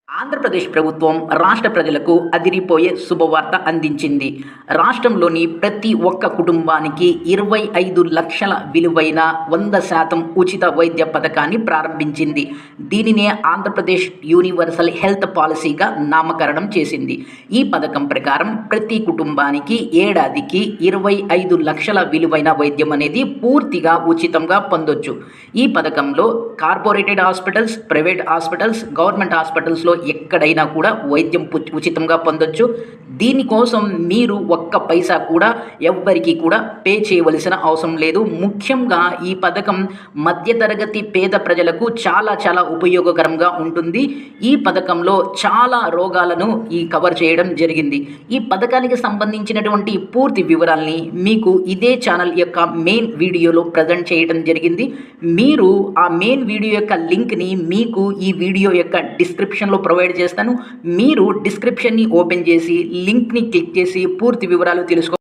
ఆంధ్రప్రదేశ్ ప్రభుత్వం రాష్ట్ర ప్రజలకు అదిరిపోయే శుభవార్త అందించింది. రాష్ట్రంలోని ప్రతి ఒక్క కుటుంబానికి 25 లక్షల విలువైన 100% ఉచిత వైద్య పథకాన్ని ప్రారంభించింది. దీనినే ఆంధ్రప్రదేశ్ యూనివర్సల్ హెల్త్ పాలసీగా నామకరణం చేసింది. ఈ పథకం ప్రకారం ప్రతి కుటుంబానికి ఏడాదికి 25 లక్షల విలువైన వైద్యం అనేది పూర్తిగా ఉచితంగా పొందొచ్చు. ఈ పథకంలో కార్పొరేటెడ్ హాస్పిటల్స్, ప్రైవేట్ హాస్పిటల్స్, గవర్నమెంట్ హాస్పిటల్స్లో ఎక్కడైనా కూడా వైద్యం ఉచితంగా పొందొచ్చు. దీనికోసం మీరు ఒక్క పైసా కూడా ఎవ్వరికీ కూడా పే చేయవలసిన అవసరం లేదు. ముఖ్యంగా ఈ పథకం మధ్యతరగతి పేద ప్రజలకు చాలా చాలా ఉపయోగకరంగా ఉంటుంది. ఈ పథకంలో చాలా రోగాలను కవర్ చేయడం జరిగింది. ఈ పథకానికి సంబంధించినటువంటి పూర్తి వివరాల్ని మీకు ఇదే ఛానల్ యొక్క మెయిన్ వీడియోలో ప్రజెంట్ చేయడం జరిగింది. మీరు ఆ మెయిన్ వీడియో యొక్క లింక్ని మీకు ఈ వీడియో యొక్క డిస్క్రిప్షన్లో ప్రొవైడ్ చేస్తాను. మీరు డిస్క్రిప్షన్ని ఓపెన్ చేసి లింక్ని క్లిక్ చేసి పూర్తి వివరాలు తెలుసుకో